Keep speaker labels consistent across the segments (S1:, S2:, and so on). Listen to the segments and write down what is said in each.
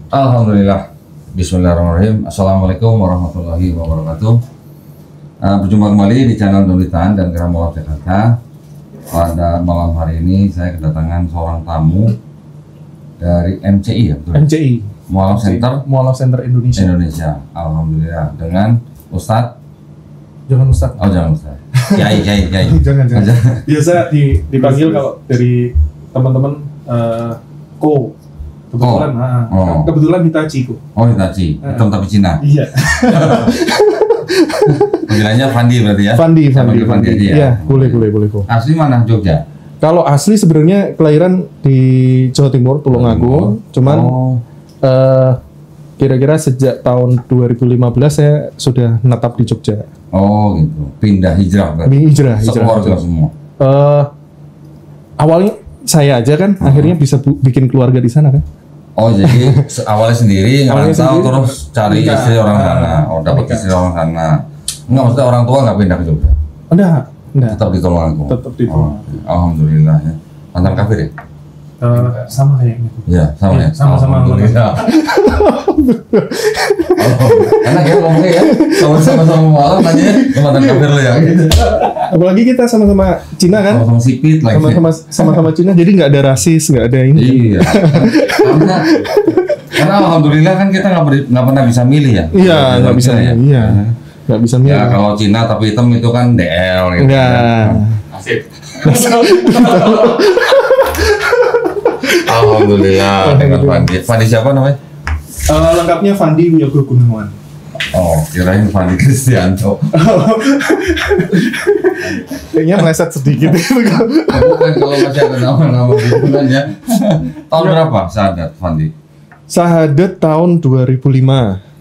S1: Alhamdulillah. Bismillahirrahmanirrahim. Assalamualaikum warahmatullahi wabarakatuh. Berjumpa kembali di channel Nulitan dan Gerah Mualaf Jakarta. Pada malam hari ini saya kedatangan seorang tamu dari MCI ya, betul?
S2: MCI.
S1: Mualaf Center
S2: Indonesia.
S1: Alhamdulillah, dengan Ustadz.
S2: Jangan Ustadz.
S1: Oh, jangan Ustadz. Kiai.
S2: Jangan. Biasa dipanggil kalau dari teman-teman Ko. Kebetulan, kebetulan Hitachi Ko.
S1: Oh, Hitachi. Hitam tapi Cina.
S2: Iya.
S1: Panggilannya Fandi berarti ya?
S2: Fandi
S1: aja ya?
S2: Iya, boleh Ko.
S1: Asli mana? Jogja?
S2: Kalau asli sebenarnya kelahiran di Jawa Timur, Tulungagung. Cuman kira-kira sejak tahun 2015 saya sudah menetap di Jogja.
S1: Oh gitu. Pindah hijrah berarti?
S2: Hijrah.
S1: Sekeluarga semua?
S2: Awalnya saya aja kan, akhirnya bisa bikin keluarga di sana kan.
S1: Oh jadi awalnya sendiri ngerantau terus cari istri orang sana. Oh dapat istri orang sana. Enggak, maksudnya orang tua nggak pindah ke Jogja?
S2: Enggak.
S1: Tetap di Tulungagung?
S2: Tetap di Tulungagung.
S1: Alhamdulillah ya. Mantan kafir ya?
S2: Sama kayaknya.
S1: Iya, sama ya?
S2: Sama-sama.
S1: Alhamdulillah. Enak ya ngomongnya ya? Sama-sama malam nanya mantan kafir lo ya?
S2: Apalagi kita sama-sama Cina kan?
S1: Sama-sama sipit lagi.
S2: Sama-sama Cina, jadi nggak ada rasis, nggak ada ini.
S1: Iya. Karena alhamdulillah kan kita nggak pernah bisa milih ya.
S2: Iya, nggak bisa ya. Iya, nggak bisa milih.
S1: Ya kalau Cina tapi hitam itu kan DL gitu.
S2: Enggak.
S1: Asik. Alhamdulillah dengan Fandi. Fandi siapa namanya?
S2: Lengkapnya Fandi Wiyogo Gunawan.
S1: Oh, kirain Fandi Kristianto.
S2: Kayaknya meleset sedikit.
S1: Bukan, kalau masih ada nama-nama gitu kan ya. Tahun berapa syahadat Fandi?
S2: Syahadat tahun 2005.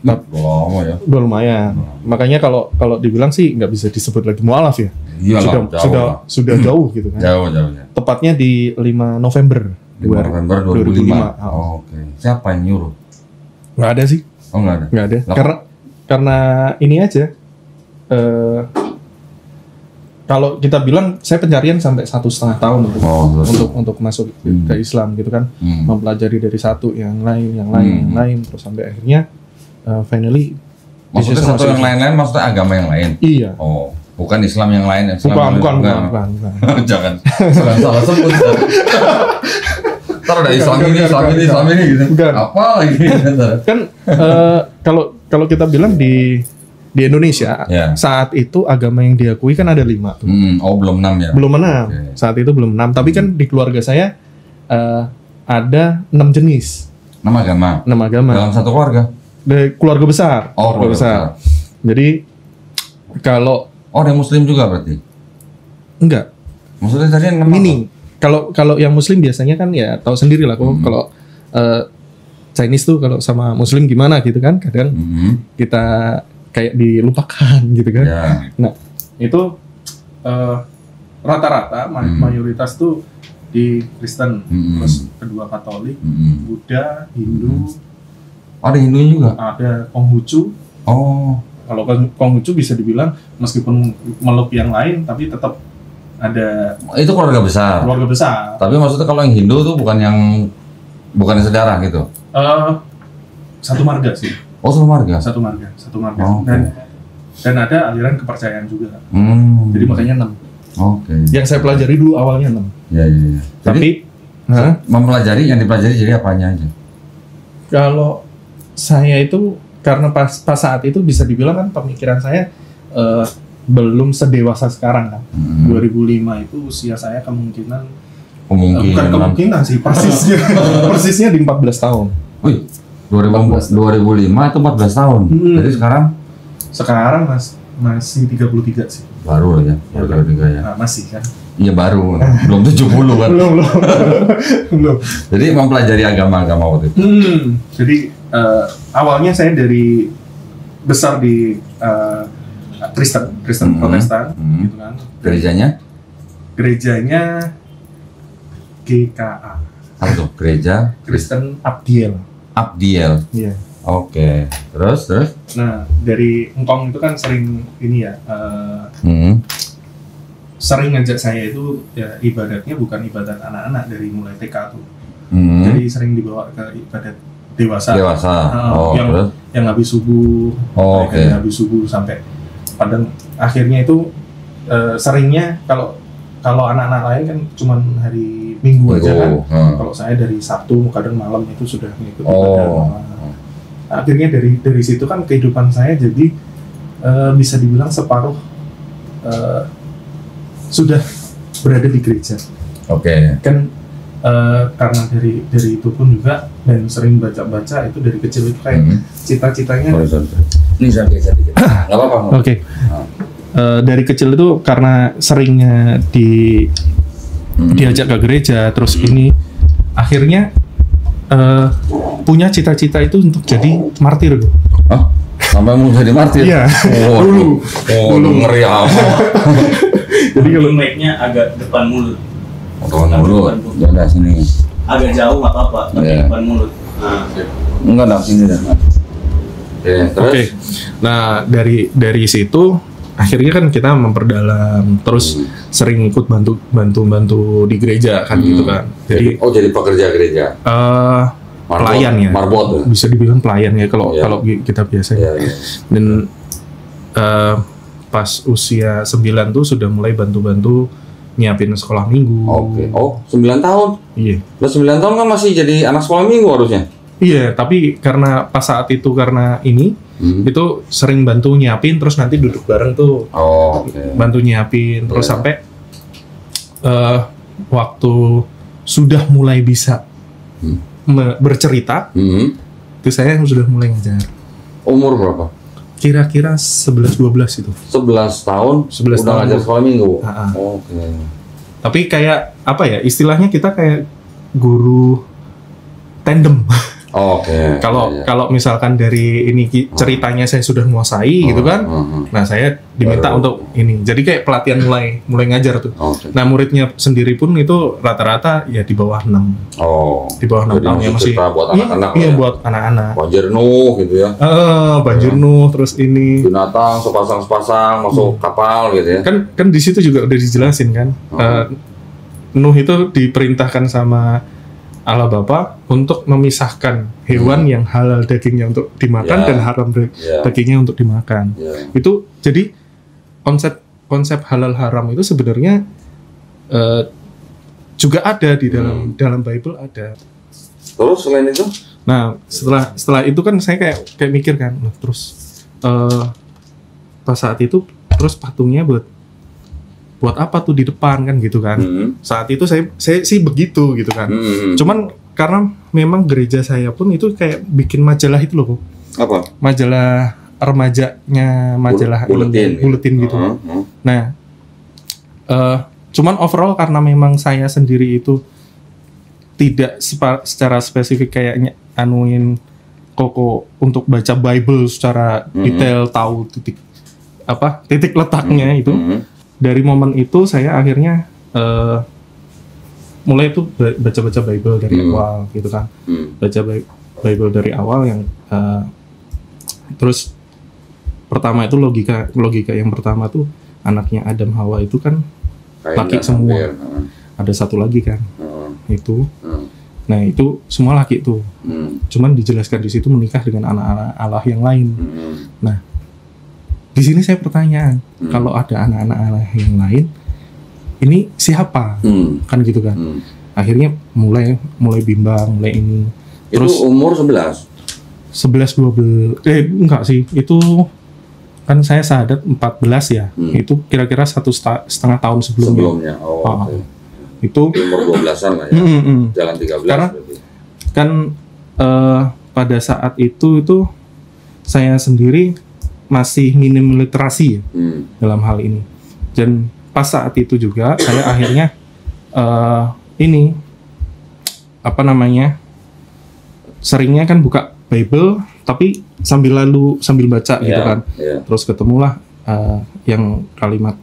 S1: Lama ya.
S2: Udah lumayan. Makanya kalau dibilang sih nggak bisa disebut lagi mualaf ya.
S1: Iyalah,
S2: sudah jauh gitu kan.
S1: Jauh ya.
S2: Tepatnya di 5 November
S1: 2005. Oh, oke. Siapa yang nyuruh?
S2: Nggak ada sih.
S1: Oh, nggak ada.
S2: Nggak ada. Karena ini aja. Kalau kita bilang saya pencarian sampai 1,5 tahun untuk masuk ke Islam gitu kan, mempelajari dari satu yang lain terus sampai akhirnya finally.
S1: Maksudnya satu yang lain-lain, maksudnya agama yang lain?
S2: Iya.
S1: Oh, bukan Islam yang lain?
S2: Bukan.
S1: Jangan salah sebut. Ntar ada Islam ini gitu.
S2: Bukan.
S1: Apa lagi?
S2: Kan kalau kita bilang di Indonesia saat itu agama yang diakui kan ada 5 tuh.
S1: Oh, belum 6 ya?
S2: Belum 6. Okay. Saat itu belum 6. Tapi kan di keluarga saya ada 6 jenis.
S1: 6 agama?
S2: 6 agama.
S1: Dalam satu keluarga?
S2: Dari keluarga besar.
S1: Oh, keluarga besar.
S2: Jadi kalau
S1: ada Muslim juga berarti?
S2: Enggak.
S1: Maksudnya tadi 6
S2: mini. Kalau yang Muslim biasanya kan ya tahu sendiri lah. Kalau Chinese tuh kalau sama Muslim gimana gitu kan, kadang kita kayak dilupakan gitu kan.
S1: Yeah.
S2: Nah itu rata-rata mayoritas tuh di Kristen, terus kedua Katolik, Buddha, Hindu.
S1: Ada Hindunya juga?
S2: Ada Konghucu.
S1: Oh.
S2: Kalau Konghucu bisa dibilang meskipun meluk yang lain, tapi tetap ada.
S1: Itu keluarga besar. Keluarga besar. Tapi maksudnya kalau yang Hindu tuh bukan yang sejarah gitu?
S2: Satu marga sih.
S1: Oh, satu marga.
S2: Oh, dan ada aliran kepercayaan juga. Jadi makanya 6.
S1: Oke.
S2: Yang saya pelajari dulu awalnya 6.
S1: Iya.
S2: Tapi
S1: mempelajari yang dipelajari jadi apanya aja?
S2: Kalau saya itu karena pas saat itu bisa dibilang kan pemikiran saya belum sedewasa sekarang kan. 2005 itu usia saya kemungkinan bukan kemungkinan sih, persisnya di 14 tahun.
S1: Wih, 2005 itu 14 tahun. Jadi sekarang masih 33 sih. Baru lah ya, 33 ya.
S2: Nah, masih kan?
S1: Iya baru, belum 70 kan? belum. Jadi mempelajari agama-agama waktu itu.
S2: Jadi awalnya saya besar di Kristen Protestan, gitu kan. Gerejanya GKA.
S1: Apa tuh? Gereja
S2: Kristen Abdiel. Iya.
S1: Oke. Terus?
S2: Nah, dari Engkong itu kan sering ini ya. Sering ngajak saya itu ya ibadatnya bukan ibadat anak-anak dari mulai TK tuh. Jadi sering dibawa ke ibadat dewasa.
S1: Oh, terus?
S2: Yang habis subuh.
S1: Oh, oke.
S2: Yang habis subuh sampai padahal akhirnya itu seringnya kalau anak-anak lain kan cuman hari Minggu aja kan. Kalau saya dari Sabtu kadang malam itu sudah mengikuti ibadah malam. Akhirnya dari situ kan kehidupan saya jadi bisa dibilang separuh sudah berada di gereja.
S1: Oke.
S2: Kan karena dari itu pun juga dan sering baca itu dari kecil itu kayak cita-citanya.
S1: Ini saya dikit. Nggak apa-apa.
S2: Oke. Dari kecil itu karena seringnya diajak ke gereja, terus ini akhirnya punya cita-cita itu untuk jadi martir.
S1: Hah? Sampai mau jadi martir?
S2: Iya.
S1: Dulu ngeri apa?
S3: Jadi kalau mic-nya agak depan mulut.
S1: Depan mulut. Jangan sini.
S3: Agak jauh nggak apa-apa, tapi depan mulut. Nah,
S1: enggak dah sini dah. Terus?
S2: Oke. Nah, dari situ akhirnya kan kita memperdalam, terus sering ikut bantu di gereja kan gitu kan.
S1: Jadi pekerja gereja.
S2: Pelayan ya.
S1: Marbot.
S2: Bisa dibilang pelayan ya kalau kita biasa. Dan pas usia 9 tuh sudah mulai bantu nyiapin sekolah minggu.
S1: Oke. Oh, 9 tahun.
S2: Iya.
S1: Lah 9 tahun kan masih jadi anak sekolah minggu harusnya.
S2: Iya, tapi karena pas saat itu karena ini itu sering bantu nyiapin, terus nanti duduk bareng tuh. Bantu nyiapin terus sampai waktu sudah mulai bisa bercerita, itu saya sudah mulai ngajar.
S1: Umur berapa?
S2: Kira-kira 11-12 itu.
S1: 11 tahun
S2: 11
S1: udah
S2: tahun.
S1: ngajar sekolah minggu.
S2: Oke. Tapi kayak apa ya? Istilahnya kita kayak guru tandem.
S1: Oke.
S2: Kalau misalkan dari ini ceritanya saya sudah menguasai gitu kan. Nah, saya diminta untuk ini. Jadi kayak pelatihan mulai ngajar tuh. Nah, muridnya sendiri pun itu rata-rata ya di bawah 6. Di bawah 6 tahun ya masih.
S1: Buat anak-anak.
S2: Iya, buat anak-anak.
S1: Banjir Nuh gitu ya.
S2: Banjir Nuh terus ini.
S1: Binatang sepasang masuk kapal gitu ya.
S2: Kan di situ juga udah dijelasin kan. Nuh itu diperintahkan sama Allah Bapa untuk memisahkan hewan yang halal dagingnya untuk dimakan dan haram dagingnya untuk dimakan. Itu jadi konsep halal haram itu sebenarnya juga ada di dalam Bible ada.
S1: Terus selain itu?
S2: Nah, setelah itu kan saya kayak mikir kan, terus pas saat itu terus patungnya buat apa tuh di depan kan gitu kan. Saat itu saya sih begitu gitu kan. Cuman karena memang gereja saya pun itu kayak bikin majalah itu loh.
S1: Apa?
S2: Majalah remajanya, majalah buletin gitu. Nah, cuman overall karena memang saya sendiri itu tidak secara spesifik kayak anuin Koko untuk baca Bible secara detail, tahu titik letaknya itu. Dari momen itu saya akhirnya mulai tuh baca Bible dari awal gitu kan. Baca Bible dari awal yang terus pertama itu logika yang pertama tuh anaknya Adam Hawa itu kan laki semua. Ada satu lagi kan. Itu. Nah, itu semua laki tuh. Cuman dijelaskan di situ menikah dengan anak-anak Allah yang lain. Nah, di sini saya pertanyaan, kalau ada anak-anak Allah yang lain, ini siapa? Kan gitu kan. Akhirnya mulai bimbang, mulai ini. Terus
S1: itu umur 11?
S2: 11, 12, enggak sih, itu kan saya syahadat 14 ya. Itu kira-kira 1,5 tahun sebelumnya. Itu
S1: umur 12-an lah ya. Jalan 13
S2: karena
S1: berarti.
S2: Kan pada saat itu saya sendiri masih minim literasi dalam hal ini. Dan pas saat itu juga saya akhirnya seringnya kan buka Bible tapi sambil baca gitu kan. Terus ketemulah yang kalimat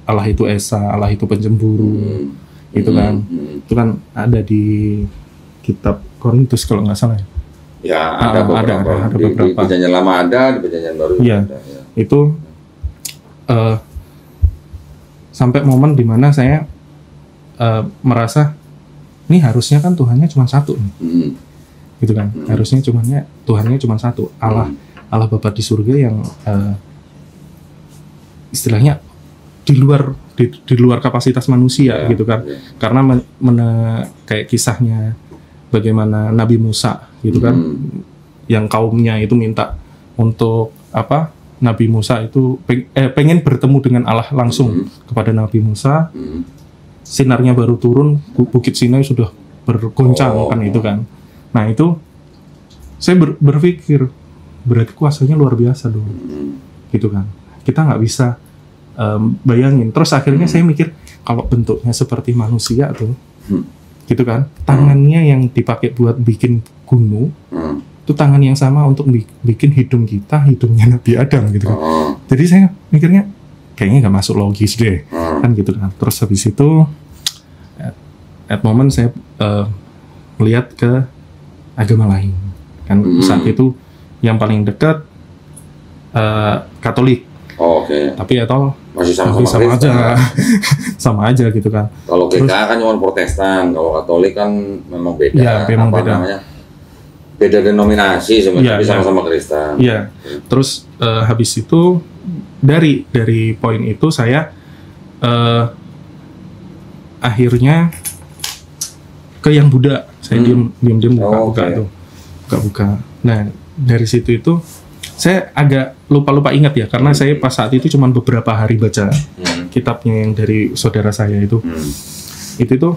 S2: Allah itu Esa, Allah itu pencemburu. Gitu kan. Itu kan ada di kitab Korintus kalau nggak salah ya.
S1: Ya, ada beberapa. Di perjanjian lama ada, di perjanjian baru ada. Ya.
S2: Itu sampai momen dimana saya merasa, ini harusnya kan Tuhannya cuma satu nih. gitu kan. Harusnya Tuhannya cuma satu, Allah Bapa di surga yang istilahnya di luar kapasitas manusia gitu kan. Karena kayak kisahnya bagaimana Nabi Musa gitu kan, yang kaumnya itu minta untuk apa, Nabi Musa itu pengen bertemu dengan Allah langsung kepada Nabi Musa. Sinarnya baru turun, Bukit Sinai sudah bergoncang kan itu kan. Nah itu saya berpikir berarti kuasanya luar biasa dong, gitu kan. Kita nggak bisa bayangin. Terus akhirnya saya mikir kalau bentuknya seperti manusia tuh, gitu kan, tangannya yang dipakai buat bikin gunung, itu tangan yang sama untuk bikin hidung kita, hidungnya Nabi Adam gitu kan. Jadi saya mikirnya kayaknya nggak masuk logis deh, kan gitu kan. Terus habis itu at moment saya melihat ke agama lain kan. Saat itu yang paling dekat Katolik. Tapi atau
S1: masih
S2: sama aja sama aja gitu kan.
S1: Kalau GKA kan cuma Protestan, kalau Katolik kan memang beda.
S2: Ya, memang beda.
S1: Namanya? Beda denominasi sebenarnya, tapi sama-sama Kristen.
S2: Iya. Terus habis itu dari poin itu saya akhirnya ke yang Buddha. Saya diam buka. Nah dari situ itu saya agak lupa ingat ya, karena saya pas saat itu cuma beberapa hari baca kitabnya yang dari saudara saya itu. Itu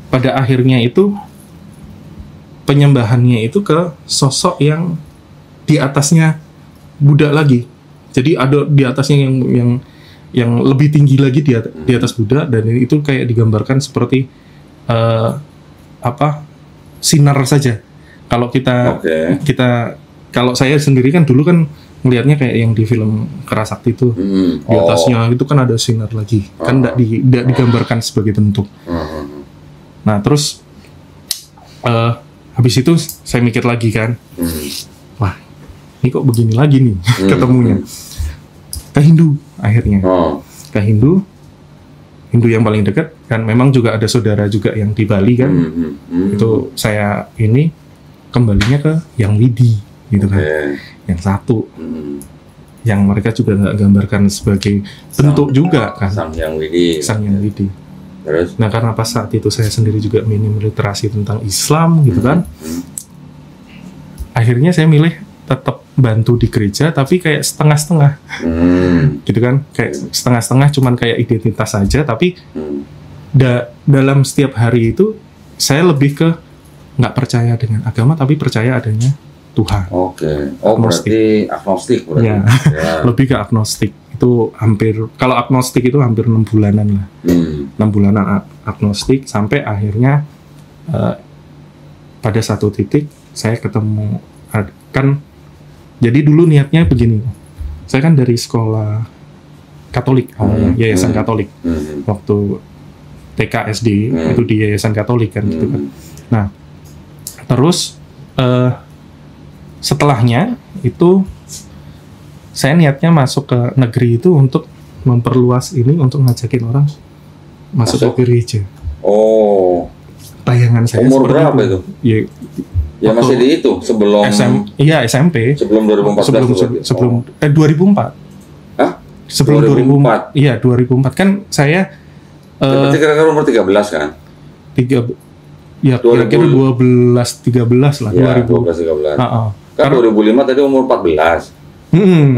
S2: pada akhirnya itu penyembahannya itu ke sosok yang di atasnya Buddha lagi. Jadi ada di atasnya yang lebih tinggi lagi di atas Buddha, dan itu kayak digambarkan seperti sinar saja. Kalau kalau saya sendiri kan dulu kan melihatnya kayak yang di film Kerasakti itu, di atasnya itu kan ada sinar lagi, kan tidak digambarkan sebagai bentuk. Nah terus habis itu saya mikir lagi kan, wah ini kok begini lagi nih ketemunya. Ke Hindu akhirnya, ke Hindu yang paling dekat kan, memang juga ada saudara juga yang di Bali kan. Itu saya ini kembalinya ke yang Widi gitu kan, yang satu, yang mereka juga nggak gambarkan sebagai bentuk juga kan, Sang Yang Widi. Terus? Nah karena pas saat itu saya sendiri juga minim literasi tentang Islam gitu kan, akhirnya saya milih tetap bantu di gereja tapi kayak setengah-setengah, gitu kan, kayak setengah-setengah, cuman kayak identitas saja. Tapi dalam setiap hari itu saya lebih ke nggak percaya dengan agama, tapi percaya adanya Tuhan. Berarti agnostik berarti. Ya. Lebih ke agnostik. Itu kalau agnostik itu hampir 6 bulanan lah. 6 bulanan agnostik, sampai akhirnya pada satu titik saya ketemu kan. Jadi dulu niatnya begini, saya kan dari sekolah Katolik awalnya, yayasan Katolik. Waktu TK SD itu di yayasan Katolik kan gitu kan. Nah terus setelahnya itu saya niatnya masuk ke negeri itu untuk memperluas ini, untuk ngajakin orang masuk ke gereja. Tayangan saya
S1: umur berapa itu? Ya masih di itu sebelum
S2: SMP.
S1: Sebelum 2014.
S2: Sebelum 2004.
S1: Hah?
S2: Sebelum 2004. Iya, 2004 kan saya
S1: berarti kira-kira umur 13 kan?
S2: Ya kira-kira 12 13 lah,
S1: ya, 12 13. Kan 2005 tadi umur 14.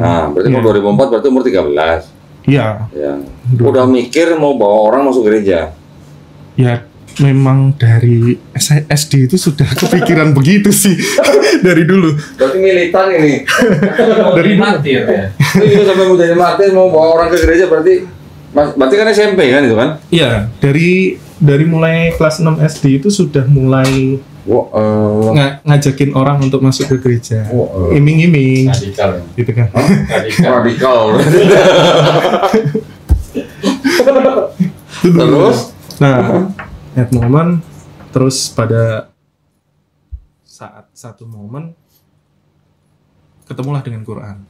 S1: Nah, berarti kalau 2004 berarti umur 13.
S2: Iya.
S1: Ya. Udah mikir mau bawa orang masuk gereja.
S2: Ya, memang dari SD itu sudah kepikiran begitu sih. Dari dulu.
S1: Berarti militan ini.
S2: Dari
S3: martir ya.
S1: Itu sampai mau jadi martir, mau bawa orang ke gereja, berarti kan SMP kan itu kan?
S2: Iya, dari mulai kelas 6 SD itu sudah mulai ngajakin orang untuk masuk ke gereja. Iming-iming.
S3: Radikal ya?
S2: Gitu kan.
S1: Radikal. Terus?
S2: Nah, at moment, terus pada saat satu momen ketemulah dengan Quran.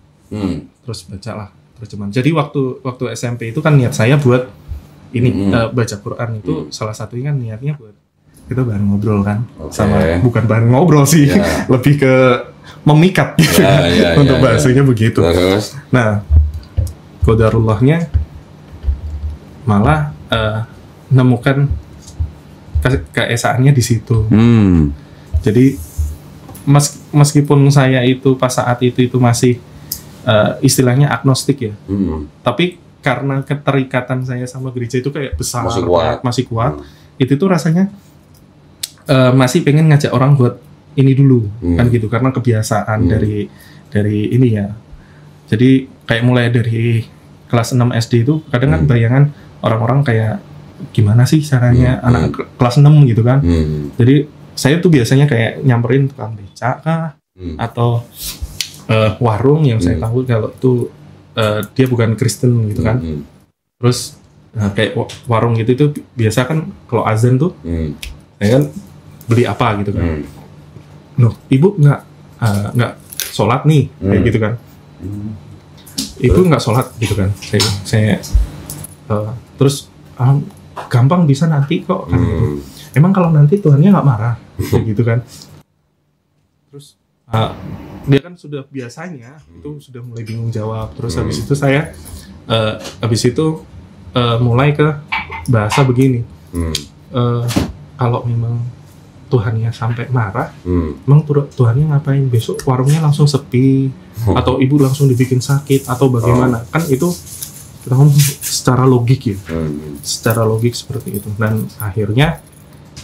S2: Terus bacalah terjemahan. Jadi waktu SMP itu kan niat saya buat ini baca Quran itu salah satunya kan niatnya buat kita bareng ngobrol kan,
S1: Oke.
S2: sama bukan bareng ngobrol sih,
S1: Ya.
S2: lebih ke memikat gitu
S1: Ya,
S2: untuk
S1: ya.
S2: bahasanya begitu.
S1: Terus,
S2: Nah, qadarullahnya malah nemukan keesaannya di situ. Jadi meskipun saya itu pas saat itu masih istilahnya agnostik ya, tapi karena keterikatan saya sama gereja itu kayak besar, masih kuat, itu tuh rasanya masih pengen ngajak orang buat ini dulu kan gitu, karena kebiasaan dari ini ya. Jadi kayak mulai dari kelas 6 SD itu kadang kan bayangan orang-orang kayak gimana sih caranya anak kelas 6 gitu kan. Jadi saya tuh biasanya kayak nyamperin tukang becak kah, atau warung yang saya tahu kalau itu dia bukan Kristen gitu kan. Terus kayak warung gitu itu biasa kan kalau azan tuh saya kan beli apa gitu kan. Loh, ibu nggak sholat nih kayak gitu kan. Ibu nggak sholat gitu kan. Saya terus gampang bisa nanti kok kan gitu. Emang kalau nanti Tuhannya nggak marah kayak gitu kan. Terus dia kan sudah biasanya itu sudah mulai bingung jawab. Terus habis itu saya mulai ke bahasa begini. Kalau memang Tuhannya sampai marah, emang Tuhannya ngapain? Besok warungnya langsung sepi, atau ibu langsung dibikin sakit, atau bagaimana? Kan itu kita ngomong secara logik ya, secara logik seperti itu. Dan akhirnya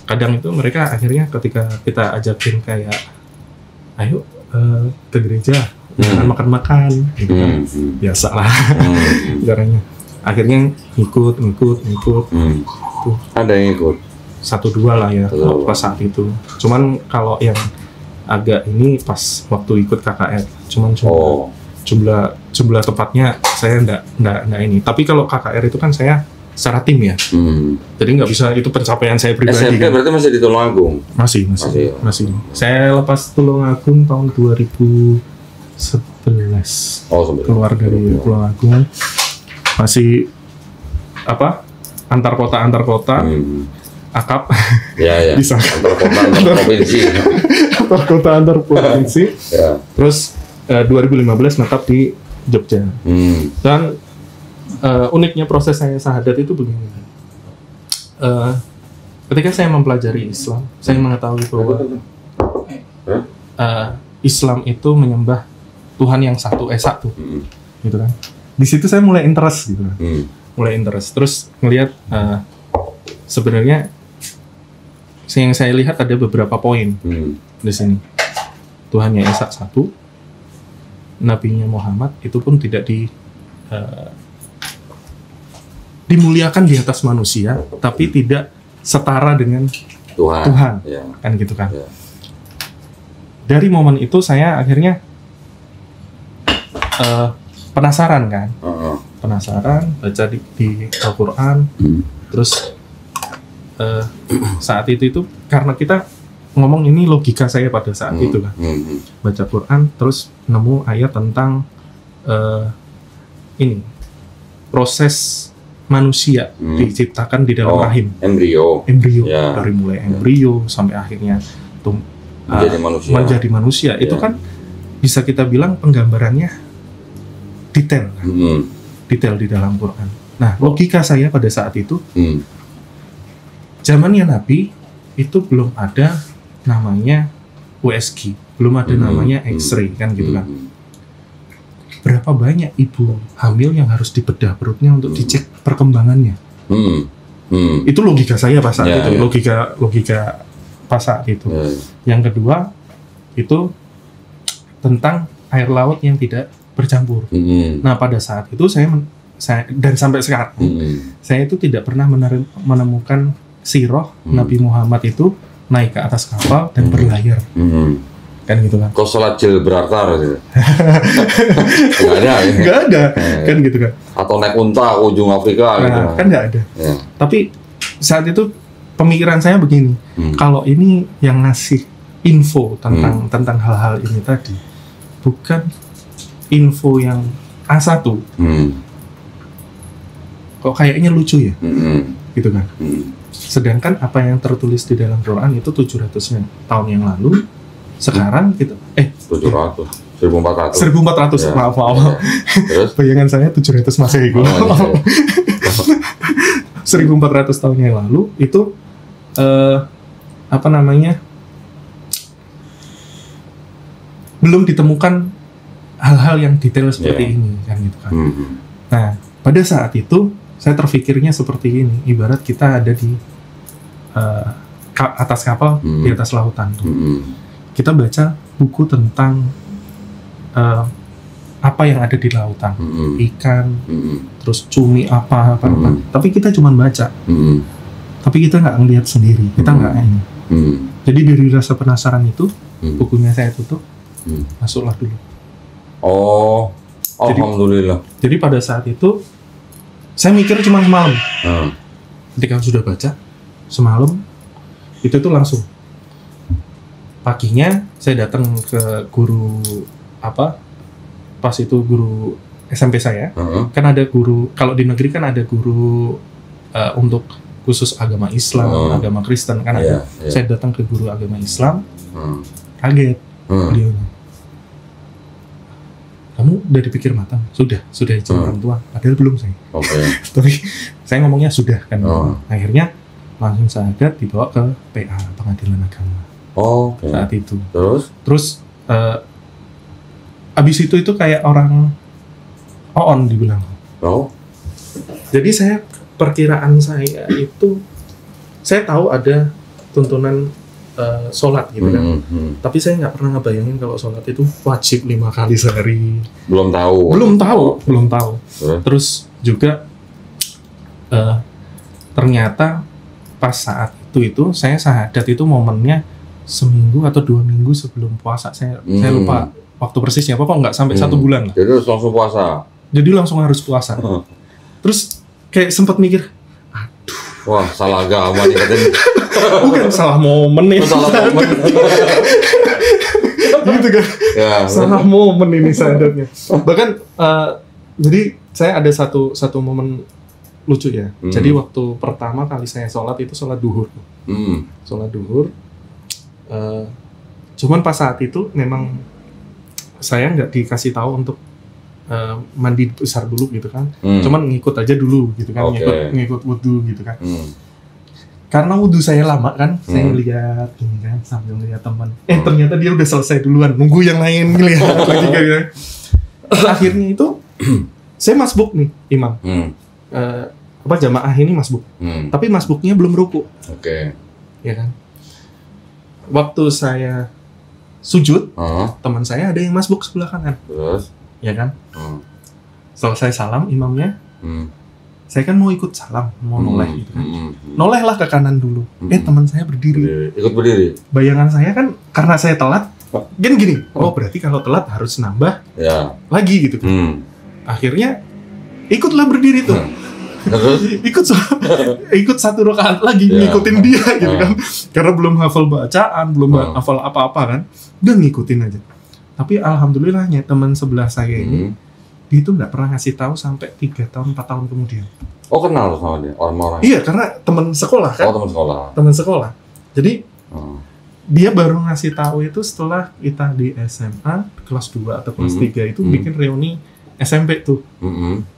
S2: kadang itu mereka akhirnya ketika kita ajakin kayak, ayo ke gereja, makan-makan, gitu kan, biasa lah, caranya. Akhirnya ngikut. Tuh.
S1: ada yang ikut.
S2: 1-2 lah ya pas saat itu. Cuman kalau yang agak ini pas waktu ikut KKR, cuman jumlah tepatnya saya enggak ini. Tapi kalau KKR itu kan saya secara tim ya. Jadi nggak bisa, itu pencapaian saya pribadi.
S1: SMP
S2: kan.
S1: berarti masih di Tulungagung?
S2: Masih. Saya lepas Tulungagung tahun 2011. Keluar dari Tulungagung. Masih antar kota. Akap
S1: ya.
S2: Bisa
S1: Antar kota antar provinsi.
S2: antar provinsi.
S1: Ya.
S2: Terus 2015 menetap di Jogja. Dan uniknya proses saya syahadat itu begini. Ketika saya mempelajari Islam, saya mengetahui bahwa Islam itu menyembah Tuhan yang satu, esa tuh, gitu kan. Di situ saya mulai interest gitu kan. Terus ngelihat sebenarnya yang saya lihat ada beberapa poin di sini. Tuhannya Esa satu, Nabinya Muhammad itu pun tidak dimuliakan di atas manusia, tapi tidak setara dengan Tuhan.
S1: Ya.
S2: Kan gitu kan.
S1: Ya.
S2: Dari momen itu saya akhirnya penasaran kan. Penasaran, baca di Al-Quran, terus saat itu karena kita ngomong ini logika saya pada saat itu kan, baca Quran terus nemu ayat tentang ini proses manusia diciptakan di dalam rahim, embrio ya. Dari mulai embrio sampai akhirnya menjadi manusia itu kan bisa kita bilang penggambarannya detail kan? Detail di dalam Quran. Nah, logika saya pada saat itu zamannya Nabi itu belum ada namanya USG, belum ada namanya X-ray kan gitu kan. Berapa banyak ibu hamil yang harus dibedah perutnya untuk dicek perkembangannya? Itu logika saya pas saat itu, logika pas saat itu. Yang kedua itu tentang air laut yang tidak bercampur. Nah pada saat itu saya dan sampai sekarang saya itu tidak pernah menemukan sirah Nabi Muhammad itu naik ke atas kapal dan berlayar. Kan gitu kan.
S1: Kok sholat Gibraltar gitu? Nggak ada.
S2: Kan gitu kan.
S1: Atau naik unta ke ujung Afrika gitu.
S2: Kan nggak ada. Ya. Tapi saat itu pemikiran saya begini, kalau ini yang ngasih info tentang hal-hal ini tadi bukan info yang A1, kok kayaknya lucu ya. gitu kan. Sedangkan apa yang tertulis di dalam Quran itu 700 tahun yang lalu, sekarang kita
S1: 1400
S2: 1400
S1: Ya.
S2: maaf.
S1: Terus
S2: Bayangan saya 700 Masehi. 1400 tahun yang lalu itu belum ditemukan hal-hal yang detail seperti ini kan gitu kan. Nah, pada saat itu saya terfikirnya seperti ini, ibarat kita ada di atas kapal di atas lautan. Kita baca buku tentang apa yang ada di lautan, ikan, terus cumi apa. Tapi kita cuma baca, tapi kita nggak ngelihat sendiri, kita nggak ini. Jadi dari rasa penasaran itu, bukunya saya tutup, masuklah dulu.
S1: Oh, alhamdulillah.
S2: Jadi pada saat itu saya mikir cuma semalam. Ketika sudah baca semalam, itu tuh langsung. Paginya saya datang ke guru pas itu guru SMP saya. Kan ada guru, kalau di negeri kan ada guru untuk khusus agama Islam, agama Kristen kan ada. Saya datang ke guru agama Islam, kaget beliau. Kamu udah dipikir matang? Sudah izin orang tua. Padahal belum saya. Tapi saya ngomongnya sudah kan. Akhirnya langsung syahadat dibawa ke PA, Pengadilan Agama. Saat itu. Terus abis itu kayak orang on dibilang. Jadi perkiraan saya itu, saya tahu ada tuntunan sholat gitu kan. Tapi saya nggak pernah ngebayangin kalau sholat itu wajib 5 kali sehari. Belum tahu. Terus juga ternyata pas saat itu saya syahadat itu momennya seminggu atau 2 minggu sebelum puasa. Saya lupa waktu persisnya, kok nggak sampai 1 bulan.
S1: Jadi harus langsung puasa.
S2: Jadi langsung harus puasa. Terus kayak sempat mikir,
S1: wah, salah agama nih katanya.
S2: Bukan salah momen nih. Gitu kan. Salah momen ini syahadatnya. Bahkan jadi saya ada satu momen lucu ya. Jadi waktu pertama kali saya sholat itu sholat duhur. Sholat duhur. Cuman pas saat itu memang saya nggak dikasih tahu untuk mandi besar dulu gitu kan. Cuman ngikut aja dulu gitu kan. Ngikut wudhu gitu kan. Karena wudhu saya lama kan, saya lihat gini kan, sambil ngeliat teman. Ternyata dia udah selesai duluan, nunggu yang lain ngeliat lagi kan. Akhirnya itu saya masbuk nih, imam. Jamaah ini masbuk. Tapi masbuknya belum ruku. Ya kan. Waktu saya sujud, teman saya ada yang masbuk sebelah kanan.
S1: Terus?
S2: Ya kan. Selesai salam imamnya. Saya kan mau ikut salam, mau noleh gitu kan. Noleh lah ke kanan dulu. Teman saya berdiri.
S1: Ikut berdiri.
S2: Bayangan saya kan karena saya telat, kan gini. Berarti kalau telat harus nambah lagi gitu kan. Akhirnya ikutlah berdiri tuh. ikut 1 rakaat lagi ngikutin dia gitu kan. Karena belum hafal bacaan, belum hafal apa-apa kan. Udah ngikutin aja. Tapi alhamdulillahnya teman sebelah saya ini dia itu nggak pernah ngasih tahu sampai 3 tahun 4 tahun kemudian.
S1: Kenal sama dia orang-orang?
S2: Iya, karena teman sekolah kan. Teman sekolah. Jadi dia baru ngasih tahu itu setelah kita di SMA kelas 2 atau kelas 3 itu bikin reuni SMP tuh.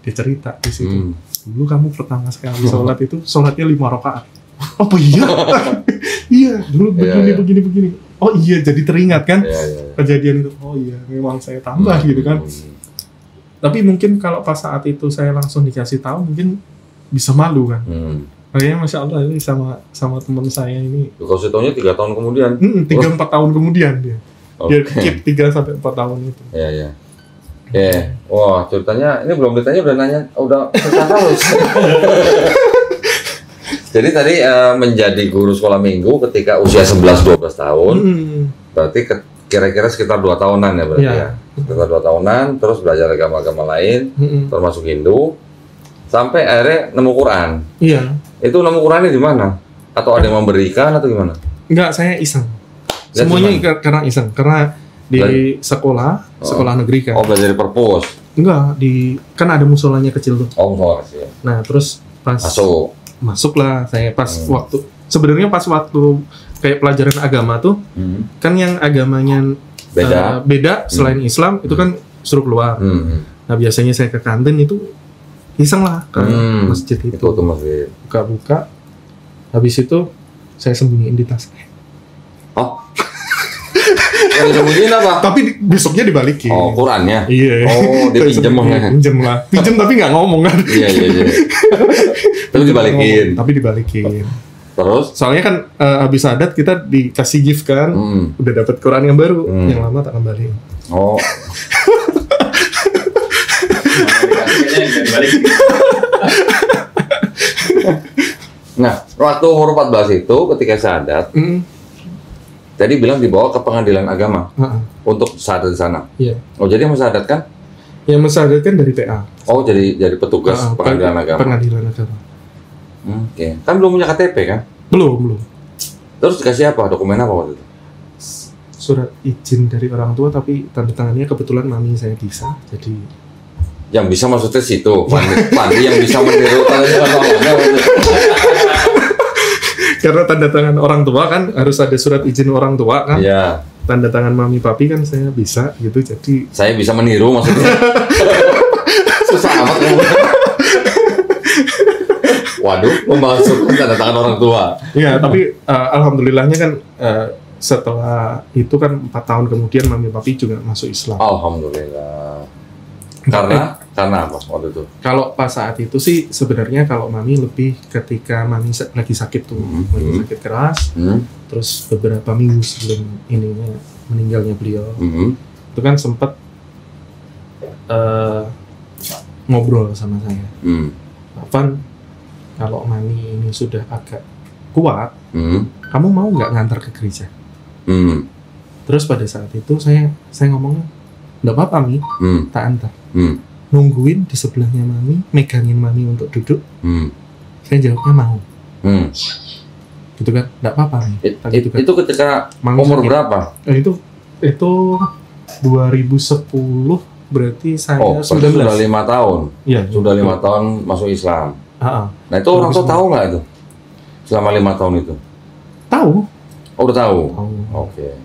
S2: Dia cerita di situ. Dulu kamu pertama sekali sholat itu sholatnya 5 rakaat. Apa iya? Iya, dulu begini. Oh iya, jadi teringat kan kejadian itu. Oh iya, memang saya tambah gitu kan. Tapi mungkin kalau pas saat itu saya langsung dikasih tahu mungkin bisa malu kan. Kayaknya Masya Allah ini sama teman saya ini.
S1: Kalau saya tahunya 3 tahun kemudian.
S2: 3-4 tahun kemudian dia. Dia keep 3-4 tahun itu.
S1: Iya. Wah, ceritanya ini belum ditanya udah nanya, udah cerita terus. Jadi tadi menjadi guru sekolah minggu ketika usia 11-12 tahun. Berarti kira-kira sekitar 2 tahunan ya berarti ya. Sekitar 2 tahunan, terus belajar agama-agama lain, termasuk Hindu, sampai akhirnya nemu Quran.
S2: Iya.
S1: Itu nemu Qurannya di mana? Atau ada yang memberikan atau gimana?
S2: Enggak, saya iseng. Semuanya karena iseng, karena di sekolah negeri kan.
S1: Belajar di perpus?
S2: Enggak, kan ada musolanya kecil tuh.
S1: Musola kecil.
S2: Nah, terus pas
S1: masuk.
S2: masuklah saya pas waktu sebenarnya pas waktu kayak pelajaran agama tuh kan yang agamanya beda selain Islam itu kan suruh keluar. Nah biasanya saya ke kantin itu iseng lah ke masjid itu.
S1: Itu ke masjid.
S2: Buka-buka. Habis itu saya sembunyiin di tas.
S1: Oh. Yang disembunyiin apa?
S2: Tapi besoknya dibalikin.
S1: Oh, Qurannya.
S2: Iya.
S1: Oh, dia pinjem ya.
S2: Pinjem lah. Pinjem tapi nggak ngomong kan.
S1: Iya. Tapi dibalikin.
S2: Tapi dibalikin.
S1: Terus?
S2: Soalnya kan habis adat kita dikasih gift kan. Udah dapat Quran yang baru. Yang lama tak kembaliin.
S1: Oh. Nah, waktu umur 14 itu ketika syahadat, tadi bilang dibawa ke pengadilan agama untuk syahadat di sana.
S2: Iya.
S1: Oh, jadi yang mensyahadatkan?
S2: Yang mensyahadatkan dari PA.
S1: Oh, jadi petugas pengadilan agama.
S2: Pengadilan agama.
S1: Oke. Kan belum punya KTP kan?
S2: Belum.
S1: Terus dikasih apa? Dokumen apa waktu itu?
S2: Surat izin dari orang tua, tapi tanda tangannya kebetulan mami saya bisa, jadi
S1: yang bisa maksudnya situ, Pandi yang bisa meniru tanda tangan mamanya.
S2: Karena tanda tangan orang tua kan harus ada surat izin orang tua kan.
S1: Iya.
S2: Tanda tangan mami papi kan saya bisa gitu, jadi
S1: saya bisa meniru maksudnya. Susah amat kamu. Waduh, memasukkan tanda tangan orang tua.
S2: Iya, tapi alhamdulillahnya kan setelah itu kan 4 tahun kemudian mami papi juga masuk Islam.
S1: Alhamdulillah. Karena apa waktu itu?
S2: Kalau pas saat itu sih sebenarnya kalau mami lebih ketika mami lagi sakit tuh, lagi sakit keras, terus beberapa minggu sebelum ininya meninggalnya beliau, itu kan sempat ngobrol sama saya. Afan, kalau mami ini sudah agak kuat, kamu mau nggak ngantar ke gereja? Terus pada saat itu saya ngomongnya, nggak apa-apa Mi, tak antar. Nungguin di sebelahnya mami, megangin mami untuk duduk. Saya jawabnya mau. Gitu kan, nggak apa-apa Mi.
S1: Gitu kan. Itu ketika mami umur sakit. Berapa?
S2: Itu 2010 berarti saya 19.
S1: Sudah 5 tahun.
S2: Iya.
S1: Sudah 5 tahun masuk Islam. Nah itu orang tua tahu nggak itu? Selama 5 tahun itu?
S2: Tahu.
S1: Oh, udah tahu. Oke.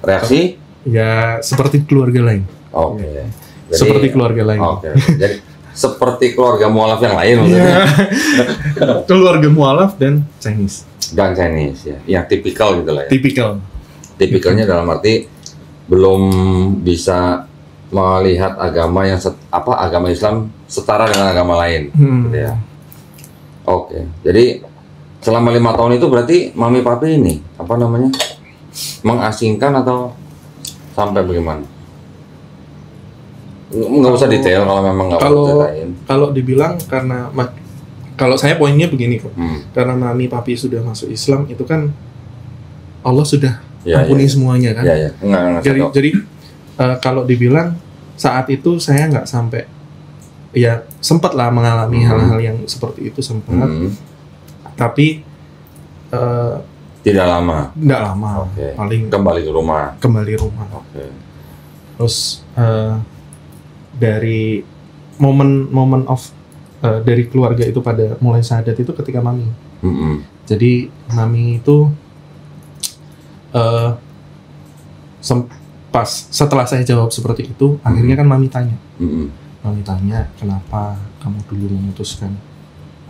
S1: Reaksi?
S2: Ya seperti keluarga lain.
S1: Oke. Jadi,
S2: seperti keluarga lain.
S1: Oke. Jadi seperti keluarga mualaf yang lain maksudnya.
S2: Keluarga mualaf dan Chinese.
S1: Dan Chinese ya. Yang tipikal gitu lah ya.
S2: Tipikalnya
S1: dalam arti belum bisa melihat agama yang agama Islam setara dengan agama lain. Gitu ya. Oke. Jadi selama 5 tahun itu berarti mami papi ini mengasingkan atau sampai bagaimana? Nggak usah detail kalau memang nggak perlu ceritain.
S2: Kalau dibilang karena kalau saya poinnya begini kok, karena mami papi sudah masuk Islam itu kan Allah sudah ampuni semuanya kan. Jadi kalau dibilang saat itu saya nggak sampai ya sempat lah mengalami hal-hal yang seperti itu sempat. Tapi
S1: tidak lama.
S2: Okay. Paling
S1: kembali rumah.
S2: Oke. Terus dari momen of dari keluarga itu pada mulai syahadat itu ketika mami. Jadi mami itu pas setelah saya jawab seperti itu, akhirnya kan mami tanya. Mami tanya, kenapa kamu dulu memutuskan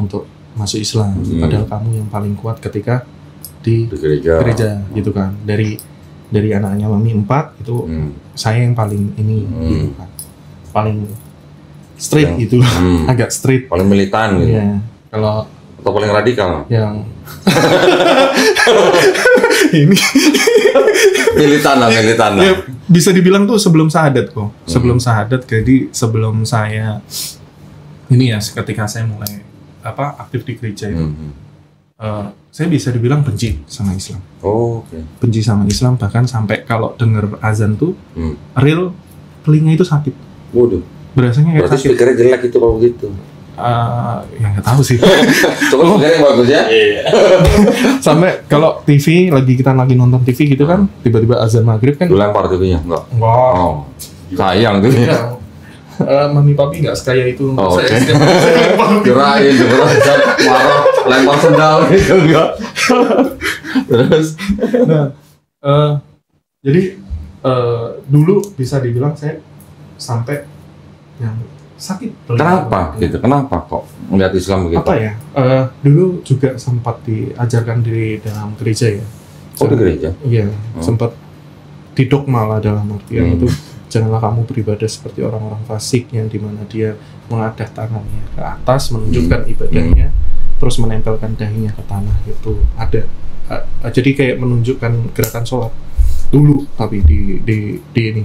S2: untuk masuk Islam, padahal kamu yang paling kuat ketika di gereja gitu kan. Dari anak-annya mami 4 itu saya yang paling ini gitu kan. Paling straight gitu. Agak straight,
S1: paling militan gitu.
S2: Iya. Kalau
S1: atau paling radikal
S2: yang ini
S1: militan lah. Ya,
S2: bisa dibilang tuh sebelum syahadat kok. Sebelum syahadat, jadi sebelum saya ini ya ketika saya mulai aktif di gereja itu, saya bisa dibilang benci sama Islam.
S1: Oke.
S2: Benci sama Islam, bahkan sampai kalau dengar azan tuh real telinga itu sakit.
S1: Waduh.
S2: Berasanya kayak
S1: berarti
S2: sakit.
S1: speakernya jelek itu kalau begitu.
S2: Ya nggak tahu sih.
S1: Coba speakernya bagus ya.
S2: Sampai kalau TV kita lagi nonton TV gitu kan, tiba-tiba azan maghrib kan.
S1: Dilempar TV-nya enggak? Oh. Sayang tuh ya.
S2: Mami papi nggak sekaya itu.
S1: Kirain azan marah lempar sendal gitu enggak. Terus
S2: Nah, jadi dulu bisa dibilang saya sampai yang sakit.
S1: kenapa gitu? Kenapa kok melihat Islam begitu?
S2: Apa ya? Dulu juga sempat diajarkan di dalam gereja ya.
S1: Oh, di gereja?
S2: Iya, sempat didogma lah dalam artian itu janganlah kamu beribadah seperti orang-orang fasik yang dimana dia mengadah tangannya ke atas menunjukkan ibadahnya, terus menempelkan dahinya ke tanah itu ada. Jadi kayak menunjukkan gerakan sholat dulu, tapi di ini